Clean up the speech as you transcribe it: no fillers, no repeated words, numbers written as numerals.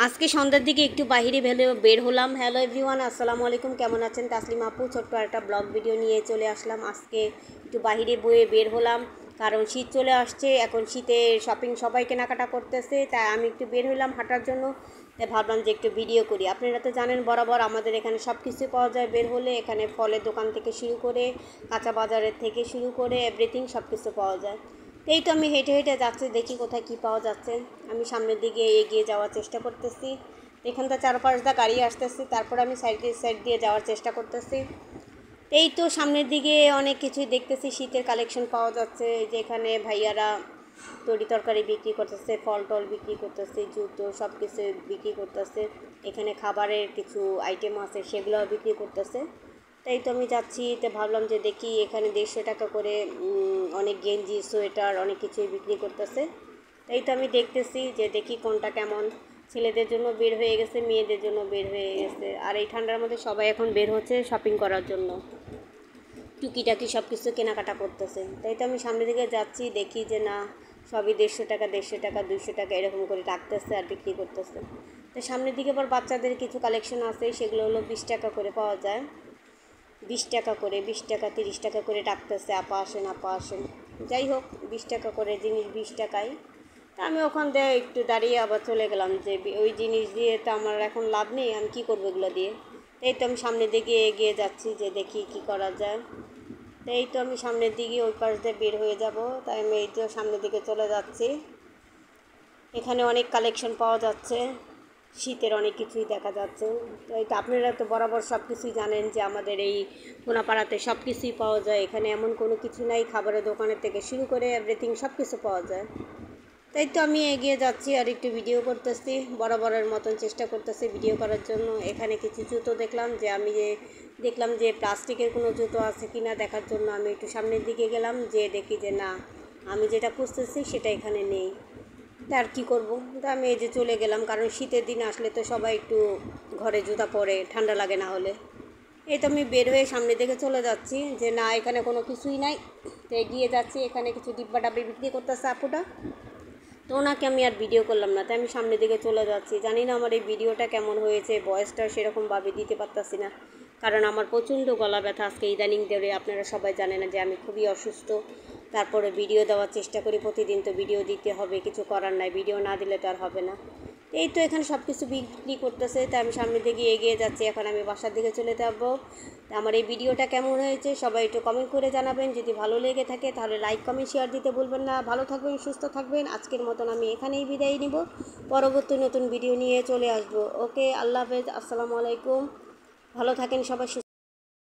আজকে সন্ধ্যার দিকে একটু বাইরে বের হলাম। হ্যালো এভরিওয়ান, আসসালামু আলাইকুম। কেমন আছেন? তাসলিমা আপু ছোট্ট একটা ব্লগ ভিডিও নিয়ে চলে আসলাম। আজকে একটু বাইরে বয়ে বের হলাম, কারণ শীত চলে আসছে। এখন শীতে শপিং সবাই কেনাকাটা করতেছে, তাই আমি একটু বের হলাম হাঁটার জন্য। তাই ভাবলাম যে একটু ভিডিও করি। আপনারা তো জানেন বরাবর আমাদের এখানে সব কিছু পাওয়া যায় বের হলে। এখানে ফলের দোকান থেকে শুরু করে কাঁচা বাজারের থেকে শুরু করে এভরিথিং সব কিছু পাওয়া যায়। এই তো আমি হেঁটে হেঁটে যাচ্ছি, দেখি কোথায় কী পাওয়া যাচ্ছে। আমি সামনের দিকে এগিয়ে যাওয়ার চেষ্টা করতেছি। এখানটা চারপাশটা গাড়ি আসতেছে, তারপর আমি সাইড দিয়ে যাওয়ার চেষ্টা করতেছি। এই তো সামনের দিকে অনেক কিছুই দেখতেছি, শীতের কালেকশন পাওয়া যাচ্ছে। যেখানে ভাইয়ারা তরি তরকারি বিক্রি করতেছে, ফল টল বিক্রি করতেছে, জুতো সব কিছু বিক্রি করতেছে। এখানে খাবারের কিছু আইটেম আছে, সেগুলোও বিক্রি করতেছে। তাই তো আমি যাচ্ছি, তো ভাবলাম যে দেখি এখানে 150 টাকা করে অনেক গেঞ্জি সোয়েটার অনেক কিছুই বিক্রি করতেছে। তাই তো আমি দেখতেছি যে দেখি কোনটা কেমন। ছেলেদের জন্য বের হয়ে গেছে, মেয়েদের জন্য বের হয়ে গেছে। আর এই ঠান্ডার মধ্যে সবাই এখন বের হচ্ছে শপিং করার জন্য, টুকিটাকি সব কিছু কেনাকাটা করতেছে। তাই তো আমি সামনের দিকে যাচ্ছি, দেখি যে না, সবই 150 টাকা 200 টাকা এরকম করে রাখতেছে আর বিক্রি করতেছে। তো সামনের দিকে আবার বাচ্চাদের কিছু কালেকশন আছে, সেগুলো হলো 20 টাকা করে পাওয়া যায়। 20 টাকা করে, 20 টাকা 30 টাকা করে ডাকতেছে, আপা আসেন আপা আসেন। যাই হোক, 20 টাকা করে জিনিস 20 টাকায়। তা আমি ওখান দিয়ে একটু দাঁড়িয়ে আবার চলে গেলাম, যে ওই জিনিস দিয়ে তো আমার এখন লাভ নেই, আমি কী করবো এগুলো দিয়ে। এই তো আমি সামনের দিকে এগিয়ে যাচ্ছি যে দেখি কি করা যায়। তো এই তো আমি সামনের দিকে ওই পাশ দিয়ে বের হয়ে যাব, তাই আমি এই তো সামনের দিকে চলে যাচ্ছি। এখানে অনেক কালেকশন পাওয়া যাচ্ছে, শীতের অনেক কিছুই দেখা যাচ্ছে। তো এই তো আপনারা তো বরাবর সব কিছুই জানেন যে আমাদের এই কোনাপাড়াতে সব কিছুই পাওয়া যায়। এখানে এমন কোনো কিছু নাই, খাবারের দোকানের থেকে শুরু করে এভরিথিং সব কিছু পাওয়া যায়। তাই তো আমি এগিয়ে যাচ্ছি আর একটু ভিডিও করতেছি, বরাবরের মতন চেষ্টা করতেছি ভিডিও করার জন্য। এখানে কিছু জুতো দেখলাম যে প্লাস্টিকের কোনো জুতো আছে কি না দেখার জন্য আমি একটু সামনের দিকে গেলাম, যে দেখি যে না, আমি যেটা খুঁজতেছি সেটা এখানে নেই। তার কি করব, তা আমি এই যে চলে গেলাম, কারণ শীতের দিন আসলে তো সবাই একটু ঘরে জুতা পরে, ঠান্ডা লাগে না হলে। এই তো আমি বের হয়ে সামনে দিকে চলে যাচ্ছি, যে না এখানে কোনো কিছুই নাই। তো এগিয়ে যাচ্ছি, এখানে কিছু ডিব্বা ডাব্বি বিক্রি করতেছে আপুটা। তো ওনাকে আমি আর ভিডিও করলাম না, তাই আমি সামনের দিকে চলে যাচ্ছি। জানি না আমার এই ভিডিওটা কেমন হয়েছে, ভয়েসটা সেরকমভাবে দিতে পারতাছি না, কারণ আমার প্রচণ্ড গলা ব্যথা আজকে ইদানিং ধরে। আপনারা সবাই জানেন যে আমি খুবই অসুস্থ। তারপরে ভিডিও দেওয়ার চেষ্টা করি প্রতিদিন, তো ভিডিও দিতে হবে, কিছু করার নাই, ভিডিও না দিলে তো আর হবে না। এই তো এখানে সব কিছু বিক্রি করতেছে, তাই আমি সামনের দিকে এগিয়ে যাচ্ছি। এখন আমি বাসার দিকে চলে যাব। আমার এই ভিডিওটা কেমন হয়েছে সবাই একটু কমেন্ট করে জানাবেন। যদি ভালো লেগে থাকে তাহলে লাইক কমেন্ট শেয়ার দিতে ভুলবেন না। ভালো থাকবেন, সুস্থ থাকবেন। আজকের মতন আমি এখানেই বিদায় নিব, পরবর্তী নতুন ভিডিও নিয়ে চলে আসব। ওকে, আল্লাহ হাফেজ, আসসালামু আলাইকুম। ভালো থাকেন সবাই।